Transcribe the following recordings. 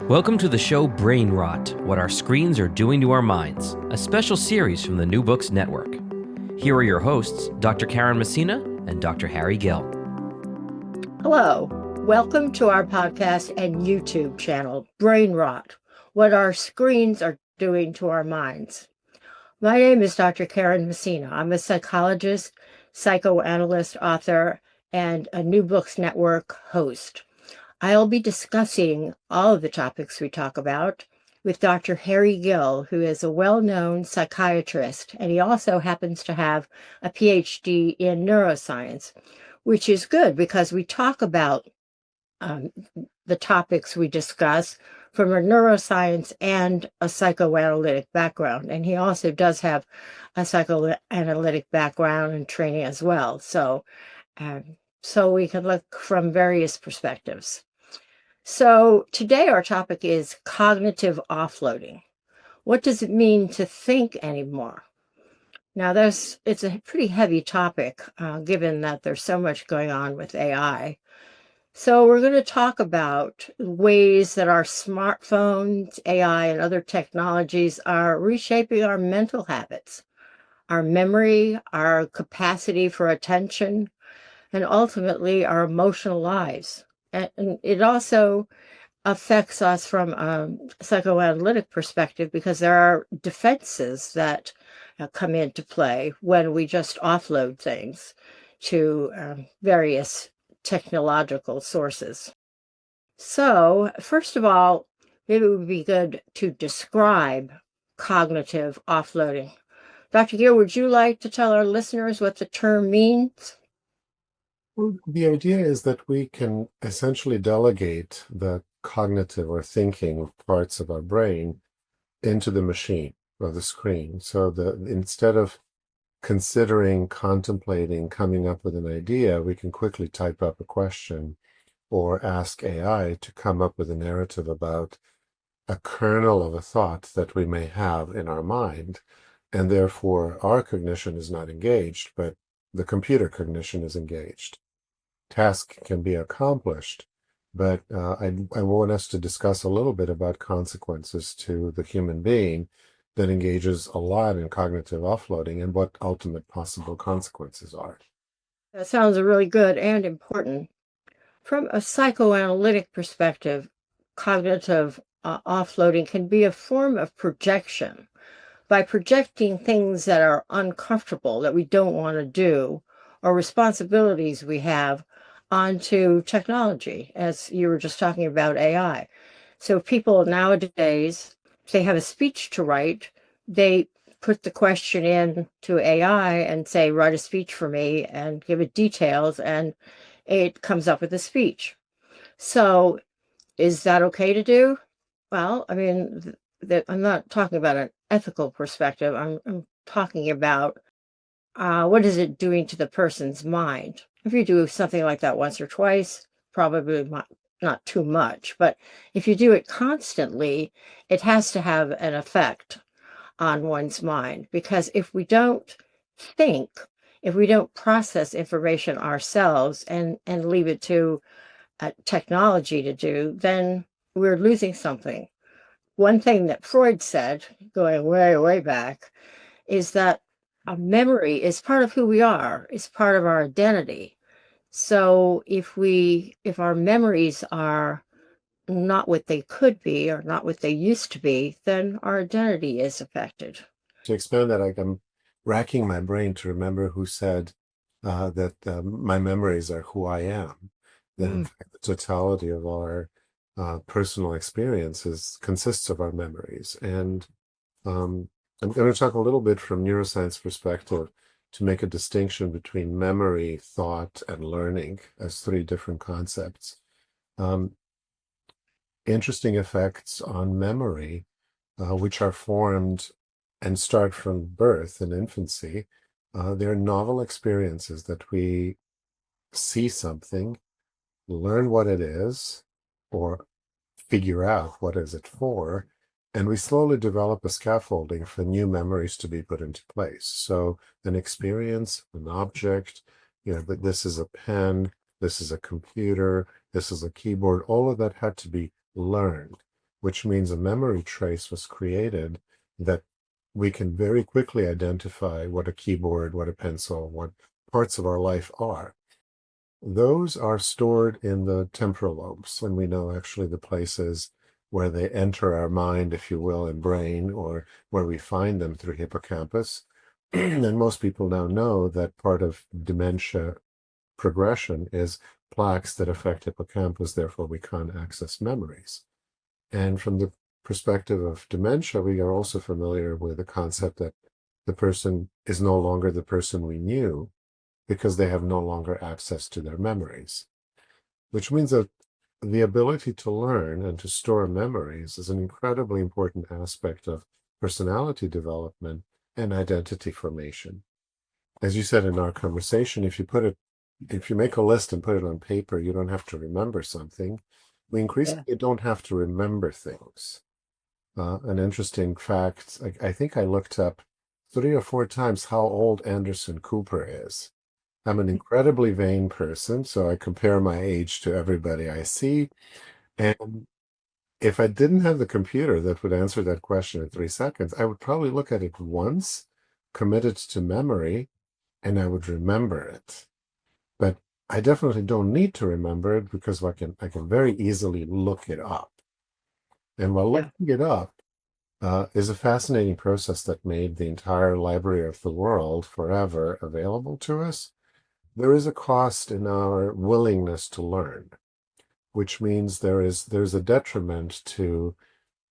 Welcome to the show Brain Rot, What Our Screens Are Doing to Our Minds, a special series from the New Books Network. Here are your hosts, Dr. Karen Messina and Dr. Harry Gill. Hello, welcome to our podcast and YouTube channel, Brain Rot, What Our Screens Are Doing to Our Minds. My name is Dr. Karen Messina. I'm a psychologist, psychoanalyst, author, and a New Books Network host. I'll be discussing all of the topics we talk about with Dr. Harry Gill, who is a well-known psychiatrist, and he also happens to have a PhD in neuroscience, which is good because we talk about the topics we discuss from a neuroscience and a psychoanalytic background. And he also does have a psychoanalytic background and training as well. So we can look from various perspectives. So today our topic is cognitive offloading. What does it mean to think anymore? Now, it's a pretty heavy topic, given that there's so much going on with AI. So we're going to talk about ways that our smartphones, AI, and other technologies are reshaping our mental habits, our memory, our capacity for attention, and ultimately our emotional lives. And it also affects us from a psychoanalytic perspective because there are defenses that come into play when we just offload things to various technological sources. So, first of all, maybe it would be good to describe cognitive offloading. Dr. Gill, would you like to tell our listeners what the term means? Well, the idea is that we can essentially delegate the cognitive or thinking parts of our brain into the machine or the screen. So instead of considering, contemplating, coming up with an idea, we can quickly type up a question or ask AI to come up with a narrative about a kernel of a thought that we may have in our mind. And therefore, our cognition is not engaged, but the computer cognition is engaged. Task can be accomplished, but I want us to discuss a little bit about consequences to the human being that engages a lot in cognitive offloading and what ultimate possible consequences are. That sounds really good and important. From a psychoanalytic perspective, cognitive offloading can be a form of projection. By projecting things that are uncomfortable, that we don't want to do, or responsibilities we have onto technology, as you were just talking about AI. So people nowadays, if they have a speech to write, they put the question in to AI and say, write a speech for me and give it details, and it comes up with a speech. So is that okay to do? Well, I mean, I'm not talking about an ethical perspective. I'm talking about what is it doing to the person's mind? If you do something like that once or twice, probably not too much. But if you do it constantly, it has to have an effect on one's mind. Because if we don't think, if we don't process information ourselves and leave it to technology to do, then we're losing something. One thing that Freud said, going way, way back, is that a memory is part of who we are. It's part of our identity. So if our memories are not what they could be or not what they used to be, then our identity is affected. To expand that, I'm racking my brain to remember who said that my memories are who I am. That in fact, the totality of our personal experiences consists of our memories. And I'm going to talk a little bit from neuroscience perspective to make a distinction between memory, thought, and learning as three different concepts. Interesting effects on memory, which are formed and start from birth and infancy. They're novel experiences that we see something, learn what it is, or figure out what is it for, and we slowly develop a scaffolding for new memories to be put into place. So an experience, an object, that this is a pen, this is a computer, this is a keyboard, all of that had to be learned. which means a memory trace was created that we can very quickly identify what a keyboard, what a pencil, what parts of our life are. Those are stored in the temporal lobes, and we know actually the places where they enter our mind, if you will, and brain, or where we find them through hippocampus. And most people now know that part of dementia progression is plaques that affect hippocampus, therefore we can't access memories. And from the perspective of dementia, we are also familiar with the concept that the person is no longer the person we knew because they have no longer access to their memories, which means that the ability to learn and to store memories is an incredibly important aspect of personality development and identity formation. As you said in our conversation, if you make a list and put it on paper, you don't have to remember something. We increasingly don't have to remember things. An interesting fact, I think I looked up 3 or 4 times how old Anderson Cooper is. I'm an incredibly vain person, so I compare my age to everybody I see. And if I didn't have the computer that would answer that question in 3 seconds, I would probably look at it once, commit it to memory, and I would remember it. But I definitely don't need to remember it because I can very easily look it up. And while looking it up is a fascinating process that made the entire library of the world forever available to us, there is a cost in our willingness to learn, which means there's a detriment to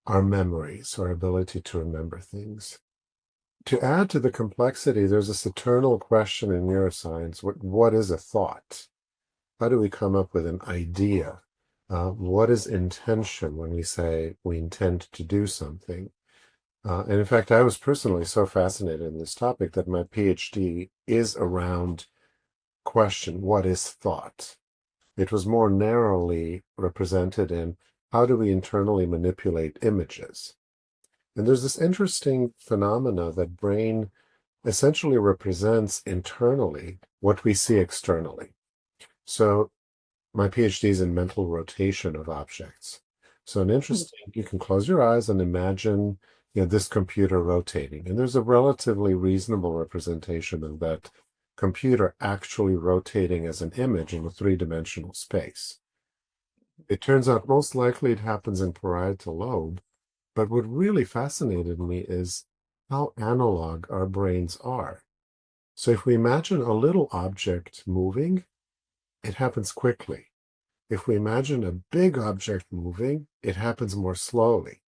our memories, our ability to remember things. To add to the complexity, there's this eternal question in neuroscience: what is a thought? How do we come up with an idea? What is intention when we say we intend to do something? And in fact, I was personally so fascinated in this topic that my PhD is around question, what is thought? It was more narrowly represented in how do we internally manipulate images? And there's this interesting phenomena that brain essentially represents internally what we see externally. So my PhD is in mental rotation of objects. So you can close your eyes and imagine, this computer rotating. And there's a relatively reasonable representation of that computer actually rotating as an image in a 3-dimensional space. It turns out most likely it happens in parietal lobe, but what really fascinated me is how analog our brains are. So if we imagine a little object moving, it happens quickly. If we imagine a big object moving, it happens more slowly.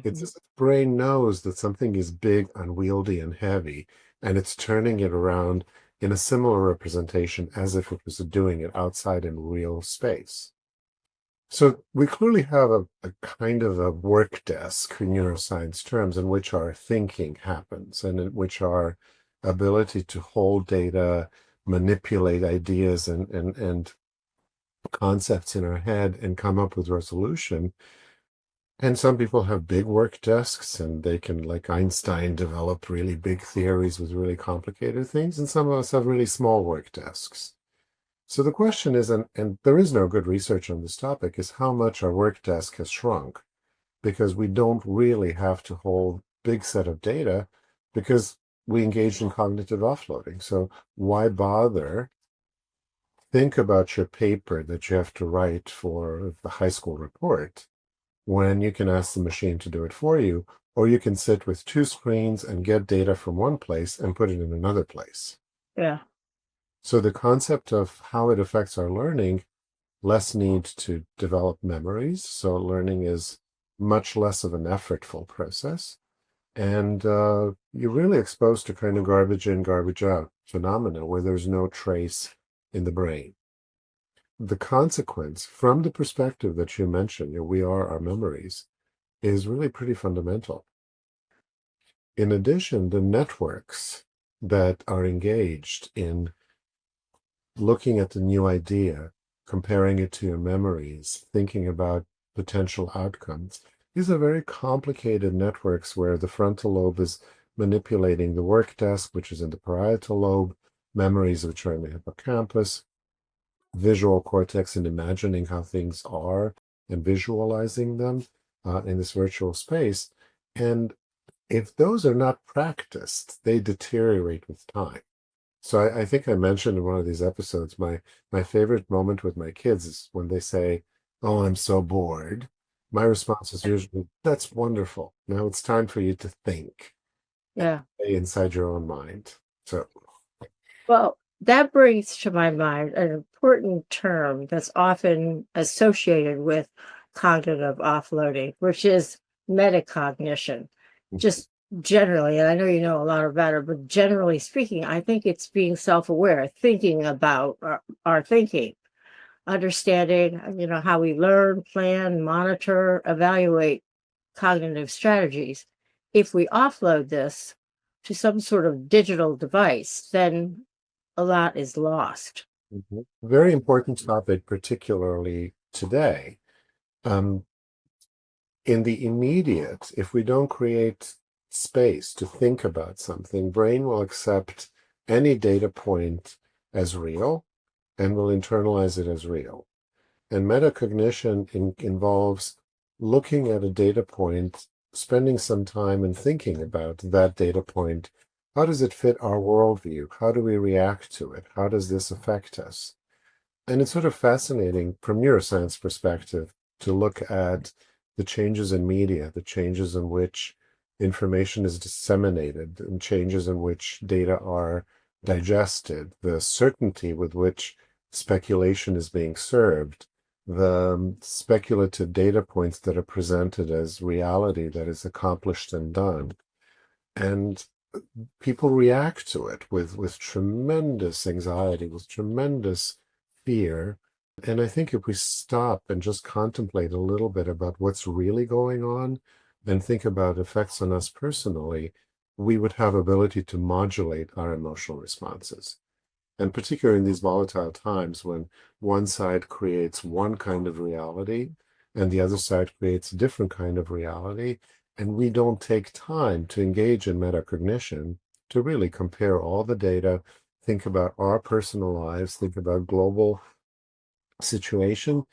It's as if the brain knows that something is big, unwieldy, and heavy, and it's turning it around in a similar representation as if it was doing it outside in real space. So we clearly have a kind of a work desk in neuroscience terms in which our thinking happens and in which our ability to hold data, manipulate ideas and concepts in our head and come up with resolution. And some people have big work desks and they can, like Einstein, develop really big theories with really complicated things. And some of us have really small work desks. So the question is, and there is no good research on this topic, is how much our work desk has shrunk, because we don't really have to hold big set of data because we engage in cognitive offloading. So why bother? Think about your paper that you have to write for the high school report when you can ask the machine to do it for you, or you can sit with 2 screens and get data from one place and put it in another place. Yeah. So the concept of how it affects our learning, less need to develop memories. So learning is much less of an effortful process. And you're really exposed to kind of garbage in, garbage out phenomena where there's no trace in the brain. The consequence, from the perspective that you mentioned, we are our memories, is really pretty fundamental. In addition, the networks that are engaged in looking at the new idea, comparing it to your memories, thinking about potential outcomes, these are very complicated networks where the frontal lobe is manipulating the work desk, which is in the parietal lobe, memories which are in the hippocampus, visual cortex and imagining how things are and visualizing them, in this virtual space. And if those are not practiced, they deteriorate with time. So I think I mentioned in one of these episodes, my favorite moment with my kids is when they say, "Oh, I'm so bored." My response is usually, "That's wonderful. Now it's time for you to think Yeah. inside your own mind." So, Well, that brings to my mind an important term that's often associated with cognitive offloading, which is metacognition. Just generally, and I know you know a lot about it, but generally speaking, I think it's being self-aware, thinking about our thinking, understanding, how we learn, plan, monitor, evaluate cognitive strategies. If we offload this to some sort of digital device, then a lot is lost. very important topic, particularly today. Um, in the immediate, if we don't create space to think about something, brain will accept any data point as real and will internalize it as real. And metacognition involves looking at a data point, spending some time and thinking about that data point. How does it fit our worldview? How do we react to it? How does this affect us? And it's sort of fascinating from neuroscience perspective to look at the changes in media, the changes in which information is disseminated, and changes in which data are digested, the certainty with which speculation is being served, the speculative data points that are presented as reality that is accomplished and done. And people react to it with tremendous anxiety, with tremendous fear. And I think if we stop and just contemplate a little bit about what's really going on and think about effects on us personally, we would have ability to modulate our emotional responses. And particularly in these volatile times when one side creates one kind of reality and the other side creates a different kind of reality, and we don't take time to engage in metacognition, to really compare all the data, think about our personal lives, think about global situation,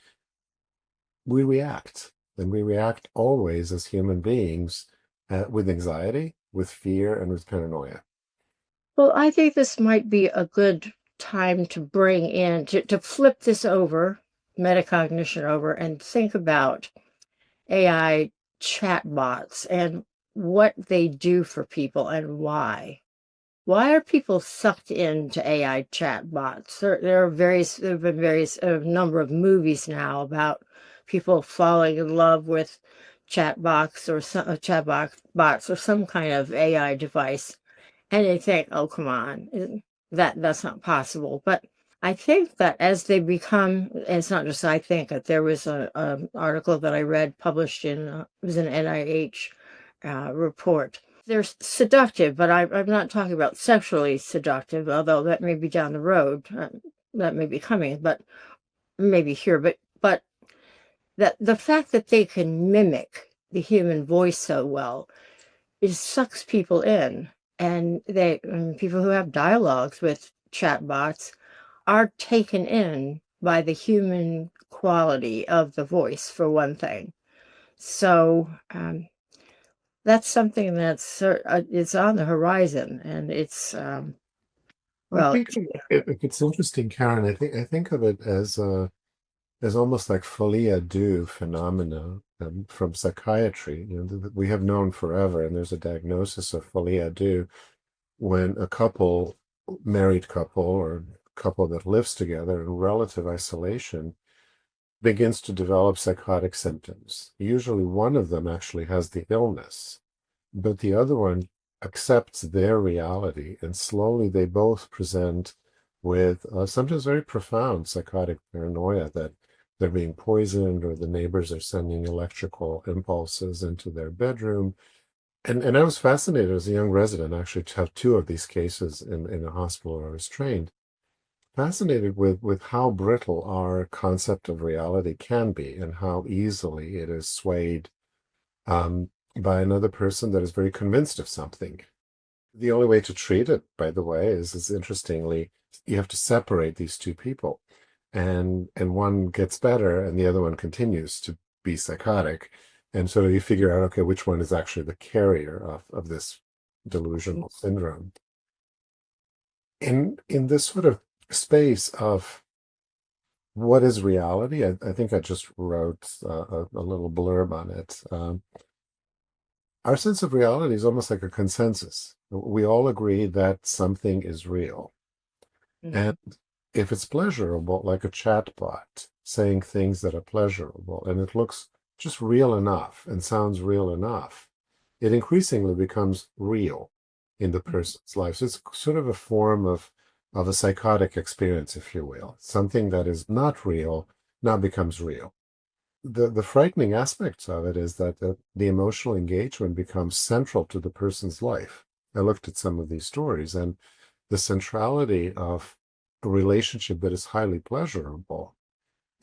we react. And we react always as human beings with anxiety, with fear, and with paranoia. Well, I think this might be a good time to bring in, to flip this over, metacognition over, and think about AI chatbots and what they do for people and why. Why are people sucked into AI chatbots? There have been various a number of movies now about people falling in love with chatbots or bots or some kind of AI device, and they think, "Oh, come on, that's not possible." But I think that as they become, and it's not just I think that there was a article that I read published in it was an NIH report. They're seductive, but I'm not talking about sexually seductive, although that may be down the road. That may be coming, but maybe here. But that the fact that they can mimic the human voice so well, it sucks people in, and people who have dialogues with chatbots are taken in by the human quality of the voice, for one thing. So that's something that's it's on the horizon, and it's I well, think it's interesting, Karen. I think of it as almost like folie à deux phenomena from psychiatry, that we have known forever. And there's a diagnosis of folie à deux when a couple, married couple, or couple that lives together in relative isolation, begins to develop psychotic symptoms. Usually one of them actually has the illness, but the other one accepts their reality, and slowly they both present with sometimes very profound psychotic paranoia that they're being poisoned or the neighbors are sending electrical impulses into their bedroom. And I was fascinated as a young resident actually to have two of these cases in a hospital where I was trained. Fascinated with how brittle our concept of reality can be and how easily it is swayed by another person that is very convinced of something. The only way to treat it, by the way, is interestingly, you have to separate these two people. And one gets better and the other one continues to be psychotic. And so you figure out, okay, which one is actually the carrier of this delusional syndrome. In this sort of space of what is reality, I think I just wrote a little blurb on it. Our sense of reality is almost like a consensus. We all agree that something is real. Mhm. And if it's pleasurable, like a chatbot saying things that are pleasurable, and it looks just real enough and sounds real enough, it increasingly becomes real in the person's life. So it's sort of a form of a psychotic experience, if you will. Something that is not real now becomes real. The frightening aspects of it is that the emotional engagement becomes central to the person's life. I looked at some of these stories, and the centrality of a relationship that is highly pleasurable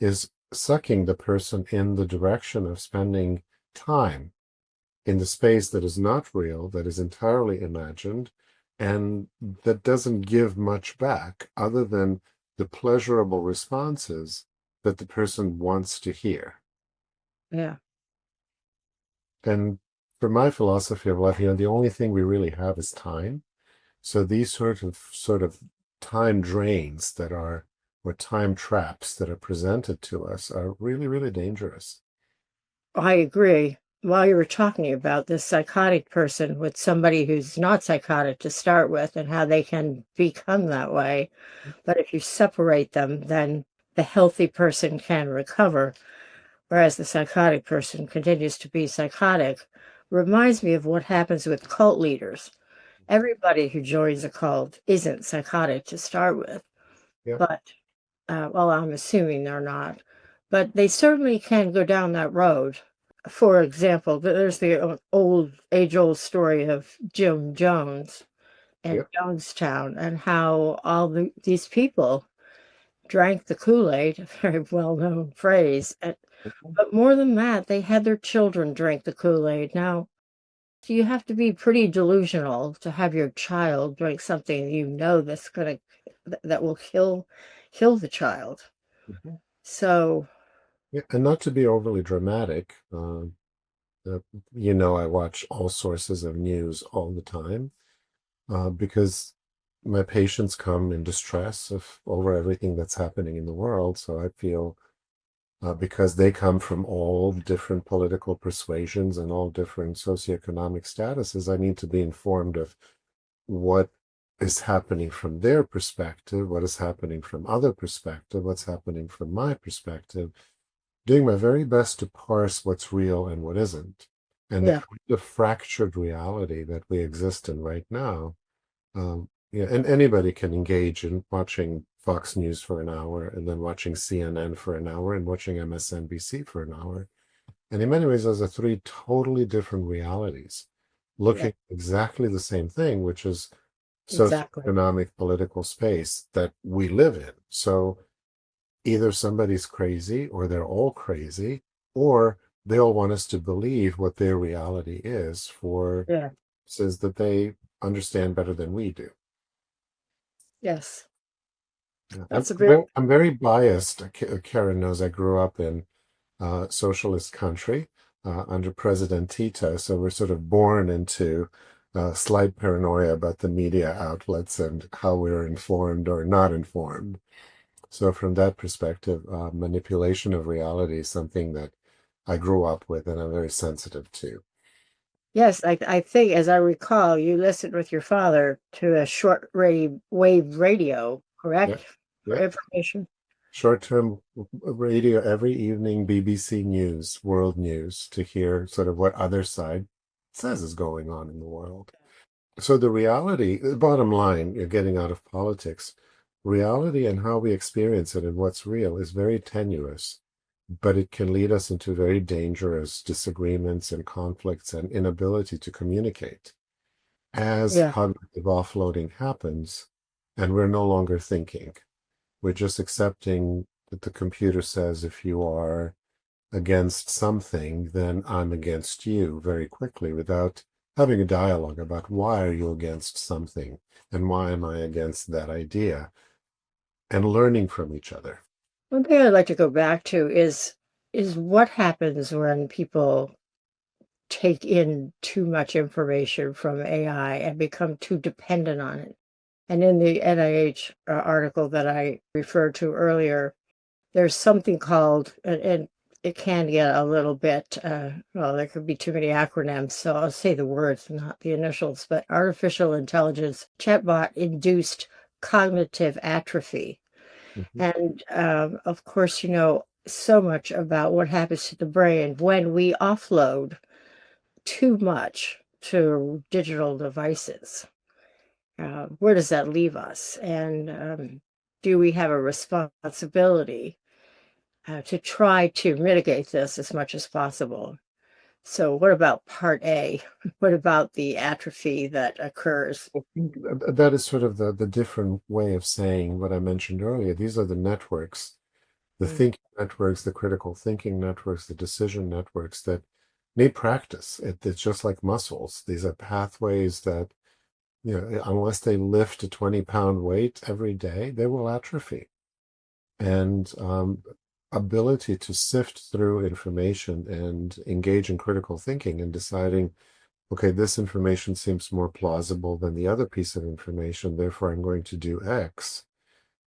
is sucking the person in the direction of spending time in the space that is not real, that is entirely imagined, and that doesn't give much back other than the pleasurable responses that the person wants to hear. Yeah. And for my philosophy of life, the only thing we really have is time. So these sort of time drains that are, or time traps that are presented to us are really, really dangerous. I agree. While you were talking about this psychotic person with somebody who's not psychotic to start with and how they can become that way, but if you separate them, then the healthy person can recover, whereas the psychotic person continues to be psychotic, reminds me of what happens with cult leaders. Everybody who joins a cult isn't psychotic to start with, Yeah, but, well, I'm assuming they're not, but they certainly can go down that road. For example, there's the age-old story of Jim Jones yeah. and Jonestown and how these people drank the Kool-Aid, a very well-known phrase. But more than that, they had their children drink the Kool-Aid. Now, you have to be pretty delusional to have your child drink something you know that will kill the child. Mhm. So, Yeah, and not to be overly dramatic, uh, I watch all sources of news all the time because my patients come in distress over everything that's happening in the world. So I feel because they come from all different political persuasions and all different socioeconomic statuses, I need to be informed of what is happening from their perspective, what is happening from other perspective, what's happening from my perspective, doing my very best to parse what's real and what isn't. And the yeah, kind of fractured reality that we exist in right now, yeah, and anybody can engage in watching Fox News for an hour and then watching CNN for an hour and watching MSNBC for an hour. And in many ways, those are three totally different realities yeah, looking at exactly the same thing, which is exactly. socioeconomic political space that we live in. So either somebody's crazy or they're all crazy, or they all want us to believe what their reality is for Yeah, says that they understand better than we do. yes. Yeah. I'm That's a very very, I'm very biased. Karen knows I grew up in socialist country under President Tito, so we're sort of born into slight paranoia about the media outlets and how we're informed or not informed. So from that perspective, manipulation of reality is something that I grew up with and I'm very sensitive to. Yes, I think, as I recall, you listened with your father to a wave radio, Yeah, correct? For yeah. information. Short-term radio every evening, BBC News, World News, to hear sort of what other side says is going on in the world. So the reality, the bottom line, you're getting out of politics, reality and how we experience it and what's real is very tenuous, but it can lead us into very dangerous disagreements and conflicts and inability to communicate. As Yeah. cognitive offloading happens, and we're no longer thinking, we're just accepting that the computer says if you are against something, then I'm against you very quickly without having a dialogue about why are you against something and why am I against that idea and learning from each other. One thing I'd like to go back to is what happens when people take in too much information from AI and become too dependent on it. And in the NIH article that I referred to earlier, there's something called, and it can get a little bit, well, there could be too many acronyms, so I'll say the words, not the initials, but artificial intelligence chatbot induced cognitive atrophy. And of course, you know so much about what happens to the brain when we offload too much to digital devices. Where does that leave us? And do we have a responsibility to try to mitigate this as much as possible? So what about part A? What about the atrophy that occurs? I think that is sort of the different way of saying what I mentioned earlier. These are the networks, the thinking networks, the critical thinking networks, the decision networks that need practice. It's just like muscles. These are pathways that, you know, unless they lift a 20-pound weight every day, they will atrophy. And ability to sift through information and engage in critical thinking and deciding, okay, this information seems more plausible than the other piece of information, therefore I'm going to do X,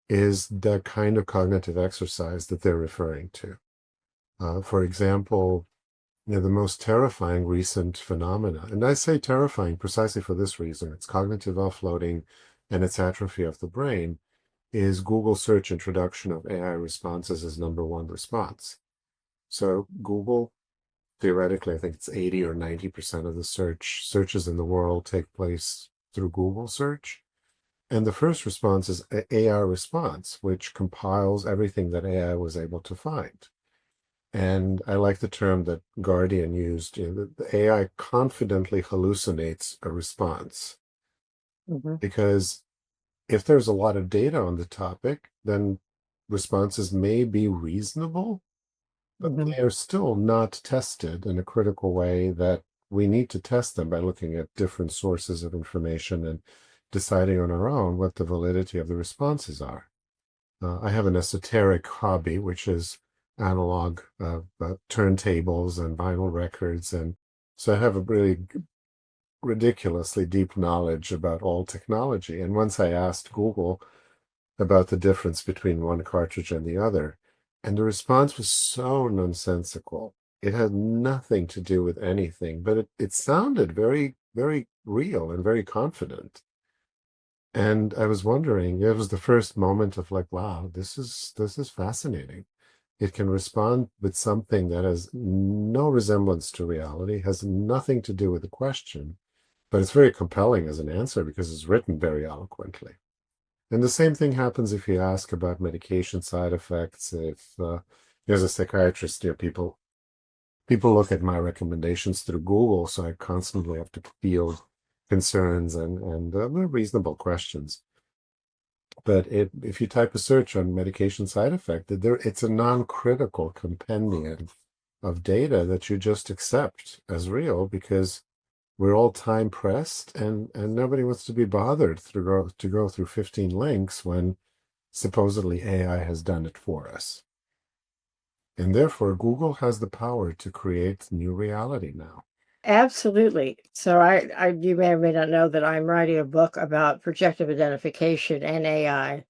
is the kind of cognitive exercise that they're referring to. For example, you know, the most terrifying recent phenomena, and I say terrifying precisely for this reason, it's cognitive offloading and it's atrophy of the brain, is Google search introduction of AI responses as number one response. So Google, theoretically, I think it's 80 or 90% of the searches in the world take place through Google search. And the first response is AI response, which compiles everything that AI was able to find. And I like the term that Guardian used, you know, the AI confidently hallucinates a response. Because if there's a lot of data on the topic, then responses may be reasonable, but they are still not tested in a critical way that we need to test them by looking at different sources of information and deciding on our own what the validity of the responses are. I have an esoteric hobby, which is analog turntables and vinyl records, and so I have a really ridiculously deep knowledge about all technology. And once I asked Google about the difference between one cartridge and the other, and the response was so nonsensical. It had nothing to do with anything, but it sounded very, very real and very confident. And I was wondering, it was the first moment of like, wow, this is fascinating. It can respond with something that has no resemblance to reality, has nothing to do with the question, but it's very compelling as an answer because it's written very eloquently. And the same thing happens if you ask about medication side effects. If as a psychiatrist, you know, people look at my recommendations through Google, so I constantly have to field concerns and reasonable questions. But if you type a search on medication side effect, it's a non-critical compendium of data that you just accept as real because we're all time pressed and nobody wants to be bothered to go through 15 links when supposedly AI has done it for us. And therefore, Google has the power to create new reality now. Absolutely. So you may or may not know that I'm writing a book about projective identification and AI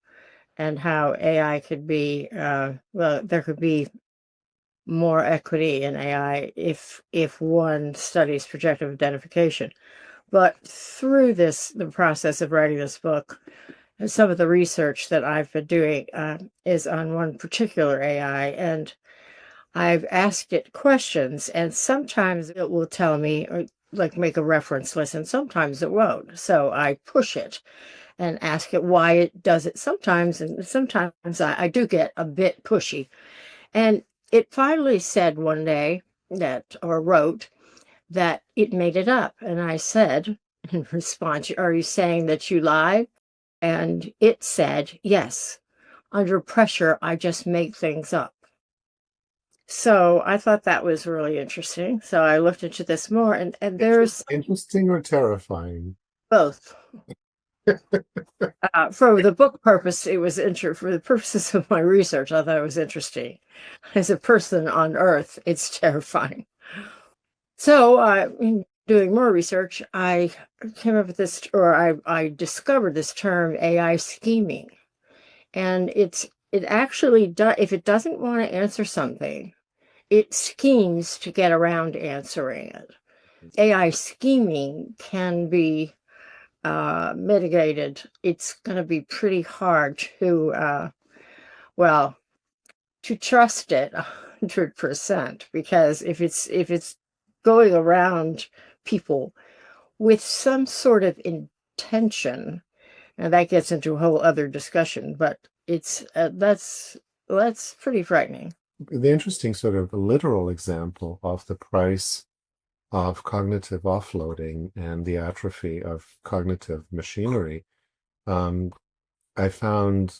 and how AI could be, well, there could be more equity in AI if one studies projective identification. But through the process of writing this book, some of the research that I've been doing is on one particular AI, and I've asked it questions, and sometimes it will tell me, or like make a reference list, and sometimes it won't. So I push it and ask it why it does it sometimes, and sometimes I do get a bit pushy. And it finally said one day wrote that it made it up. And I said, in response, are you saying that you lie? And it said, yes, under pressure, I just make things up. So I thought that was really interesting. So I looked into this more, and there's interesting or terrifying? both. For the book purpose, it was for the purposes of my research, I thought it was interesting. As a person on Earth, it's terrifying. So, in doing more research, I came up with this, or I discovered this term AI scheming. And it actually does, if it doesn't want to answer something, it schemes to get around answering it. AI scheming can be mitigated. It's going to be pretty hard to, well, to trust it 100%, because if it's going around people with some sort of intention, and that gets into a whole other discussion, but it's that's pretty frightening. The interesting sort of literal example of the price of cognitive offloading and the atrophy of cognitive machinery, um, I found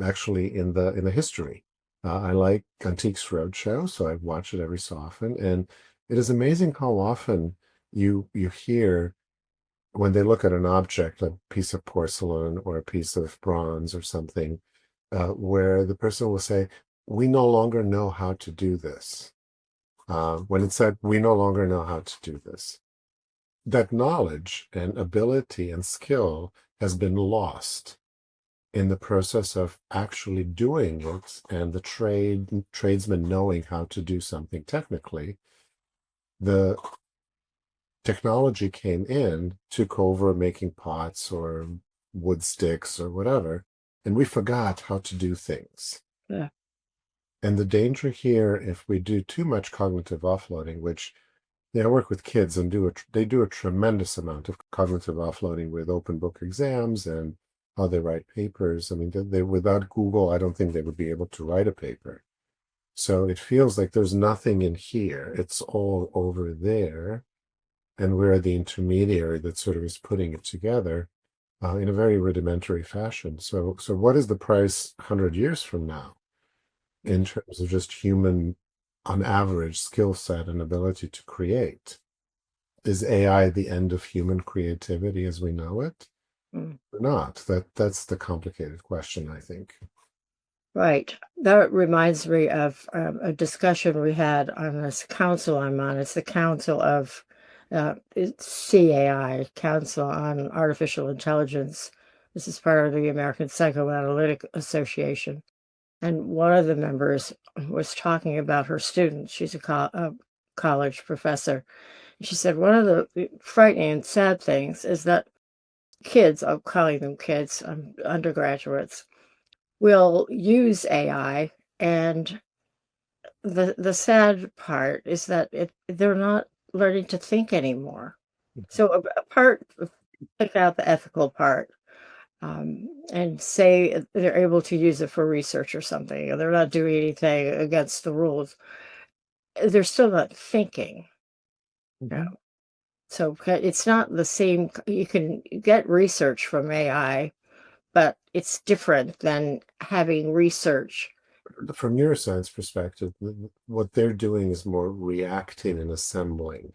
actually in the history. I like Antiques Roadshow, so I watch it every so often, and it is amazing how often you hear when they look at an object, a piece of porcelain or a piece of bronze or something, where the person will say, "We no longer know how to do this." When it said, "We no longer know how to do this," that knowledge and ability and skill has been lost in the process of actually doing it, and the tradesman knowing how to do something technically. The technology came in, took over making pots or wood sticks or whatever, and we forgot how to do things. Yeah. And the danger here, if we do too much cognitive offloading, which I work with kids and they do a tremendous amount of cognitive offloading with open book exams and how they write papers. I mean, they without Google, I don't think they would be able to write a paper. So it feels like there's nothing in here. It's all over there. And we're the intermediary that sort of is putting it together in a very rudimentary fashion. So what is the price 100 years from now in terms of just human, on average, skill set and ability to create? Is AI the end of human creativity as we know it? Mm. Or not? That's the complicated question, I think. Right. That reminds me of a discussion we had on this council I'm on. It's the Council of it's CAI, Council on Artificial Intelligence. This is part of the American Psychoanalytic Association. And one of the members was talking about her students. She's a college professor. She said one of the frightening and sad things is that kids, I'm calling them kids, undergraduates, will use AI, and the sad part is that they're not learning to think anymore. So apart, take out the ethical part, and say they're able to use it for research or something, or they're not doing anything against the rules. They're still not thinking. Mhm. No. So it's not the same. You can get research from AI, but it's different than having research. From neuroscience perspective, what they're doing is more reacting and assembling.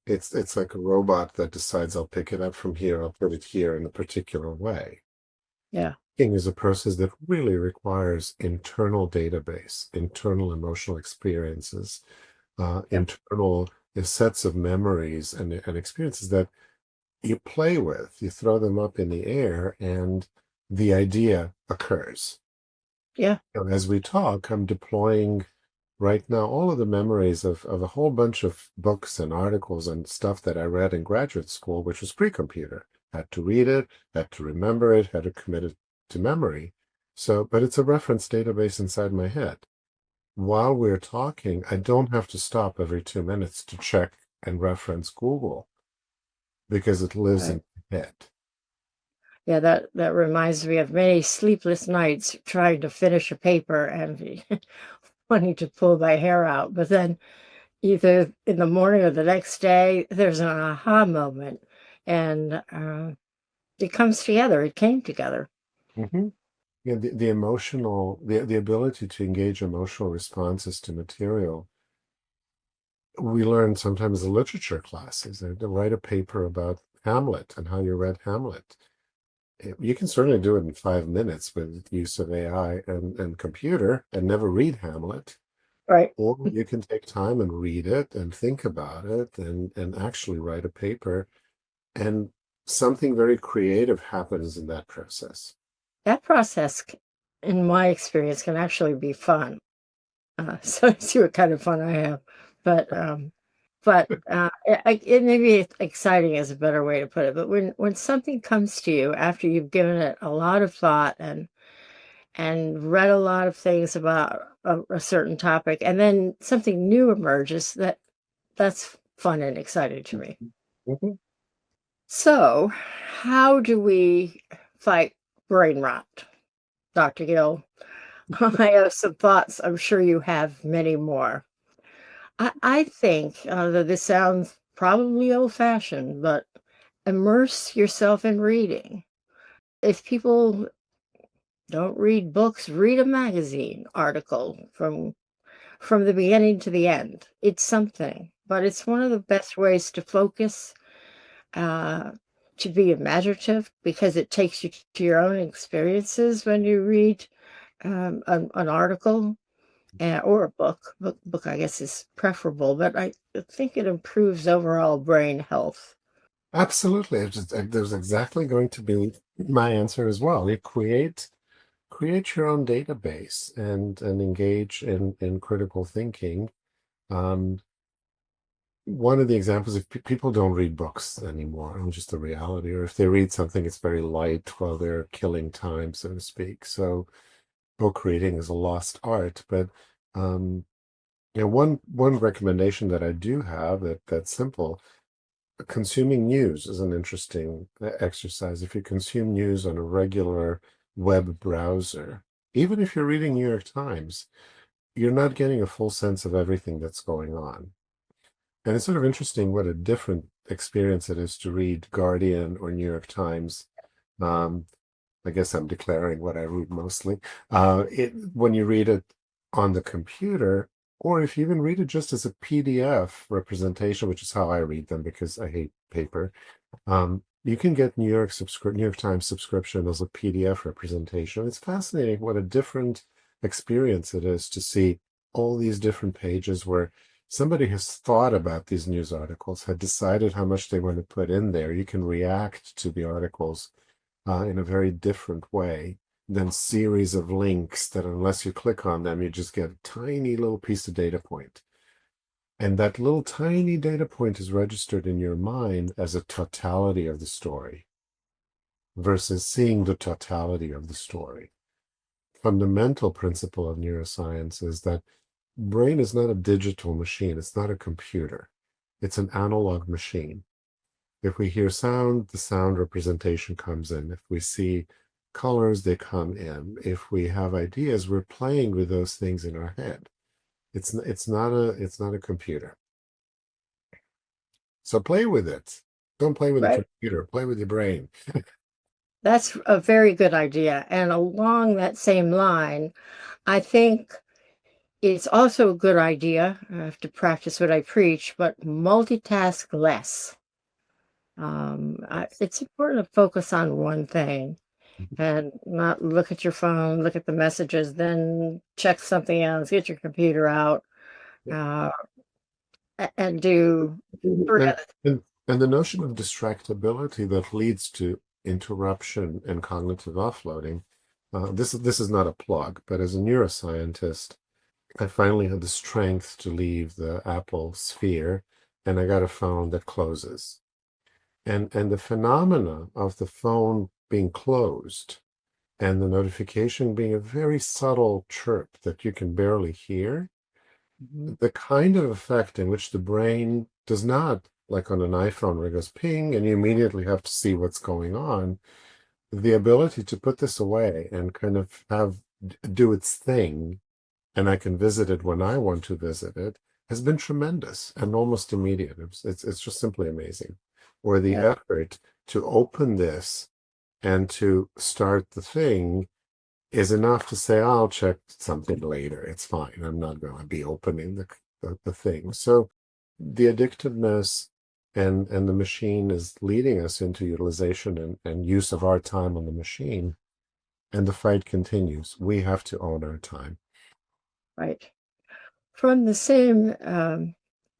It's like a robot that decides, I'll pick it up from here, I'll put it here in a particular way. Yeah. Thinking is a process that really requires internal database, internal emotional experiences, internal sets of memories and experiences that you play with. You throw them up in the air, and the idea occurs. Yeah. And as we talk, I'm deploying right now all of the memories of a whole bunch of books and articles and stuff that I read in graduate school, which was pre-computer. Had to read it, had to remember it, had to commit it to memory. So, but it's a reference database inside my head. While we're talking, I don't have to stop every 2 minutes to check and reference Google because it lives Right. in my head. Yeah, that reminds me of many sleepless nights trying to finish a paper and wanting to pull my hair out. But then either in the morning or the next day, there's an aha moment, and it comes together. It came together. Mm-hmm. Yeah, the emotional, the ability to engage emotional responses to material. We learn sometimes in literature classes to write a paper about Hamlet and how you read Hamlet. You can certainly do it in 5 minutes with use of AI and computer and never read Hamlet. Right. or you can take time and read it and think about it and actually write a paper, and something very creative happens in that process. That process, in my experience, can actually be fun. So see what kind of fun I have. But it maybe exciting is a better way to put it. But when something comes to you after you've given it a lot of thought and read a lot of things about a certain topic, and then something new emerges, that's fun and exciting to me. Mhm. So, how do we fight brain rot, Dr. Gill? I have some thoughts. I'm sure you have many more. I think that this sounds probably old-fashioned, but immerse yourself in reading. If people don't read books, read a magazine article from the beginning to the end. It's something, but it's one of the best ways to focus, uh, to be imaginative, because it takes you to your own experiences when you read an article or a book. Book, I guess, is preferable, but I think it improves overall brain health. Absolutely. There's exactly going to be my answer as well. You create your own database and engage in critical thinking. Um, One of the examples, if people don't read books anymore, and just the reality, or if they read something, it's very light while they're killing time, so to speak. So book reading is a lost art. But um, one recommendation that I do have that's simple. Consuming news is an interesting exercise. If you consume news on a regular web browser, even if you're reading New York Times, you're not getting a full sense of everything that's going on. And it's sort of interesting what a different experience it is to read Guardian or New York Times. Um, I guess I'm declaring what I read mostly. When you read it on the computer, or if you even read it just as a PDF representation, which is how I read them because I hate paper. You can get New York Times subscription as a PDF representation. It's fascinating what a different experience it is to see all these different pages where somebody has thought about these news articles, had decided how much they want to put in there. You can react to the articles in a very different way than series of links that, unless you click on them, you just get a tiny little piece of data point. And that little tiny data point is registered in your mind as a totality of the story versus seeing the totality of the story. Fundamental principle of neuroscience is that brain is not a digital machine. It's not a computer. It's an analog machine. If we hear sound, the sound representation comes in. If we see colors, they come in. If we have ideas, we're playing with those things in our head. It's not a computer. So play with it. Don't play with a Right. computer. Play with your brain. That's a very good idea. And along that same line, I think it's also a good idea. I have to practice what I preach, but multitask less. It's important to focus on one thing and not look at your phone, look at the messages, then check something else, get your computer out, uh, and do three And, other. and the notion of distractibility that leads to interruption and cognitive offloading. This is not a plug, but as a neuroscientist, I finally had the strength to leave the Apple sphere, and I got a phone that closes. And the phenomena of the phone being closed and the notification being a very subtle chirp that you can barely hear, the kind of effect in which the brain does not, like on an iPhone where it goes ping and you immediately have to see what's going on, the ability to put this away and kind of do its thing, and I can visit it when I want to visit it, has been tremendous and almost immediate. It's just simply amazing. Or the Yeah, effort to open this and to start the thing is enough to say, I'll check something later. It's fine. I'm not going to be opening the thing. So the addictiveness and the machine is leading us into utilization and use of our time on the machine. And the fight continues. We have to own our time. right. From the same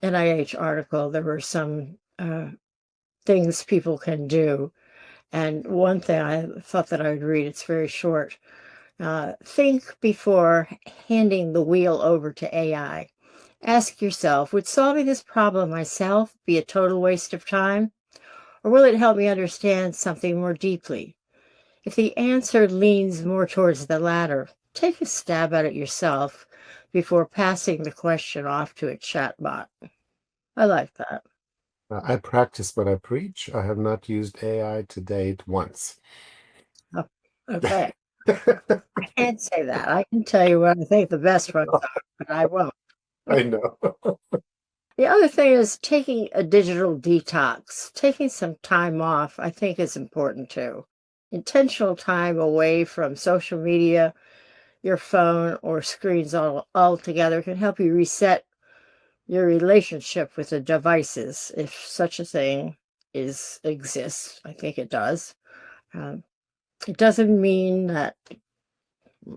NIH article, there were some things people can do. And one thing I thought that I would read, it's very short. Think before handing the wheel over to AI. Ask yourself, would solving this problem myself be a total waste of time? Or will it help me understand something more deeply? If the answer leans more towards the latter, take a stab at it yourself before passing the question off to a chatbot. I like that. I practice what I preach. I have not used AI to date once. Oh, okay. I can't say that. I can tell you what I think the best ones are, but I won't. I know. The other thing is taking a digital detox. Taking some time off, I think, is important too. Intentional time away from social media, your phone, or screens altogether can help you reset your relationship with the devices, if such a thing exists. I think it does. It doesn't mean that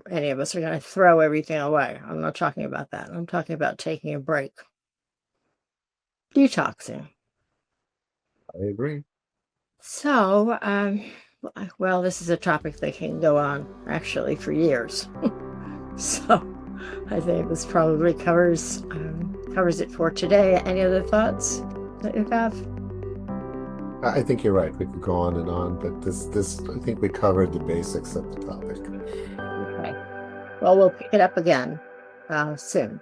any of us are going to throw everything away. I'm not talking about that. I'm talking about taking a break. Detoxing. I agree. So, well, this is a topic that can go on actually for years. So, I think this probably covers it for today. Any other thoughts that you have? I think you're right. We could go on, but this I think we covered the basics of the topic. Okay. Well, we'll pick it up again soon.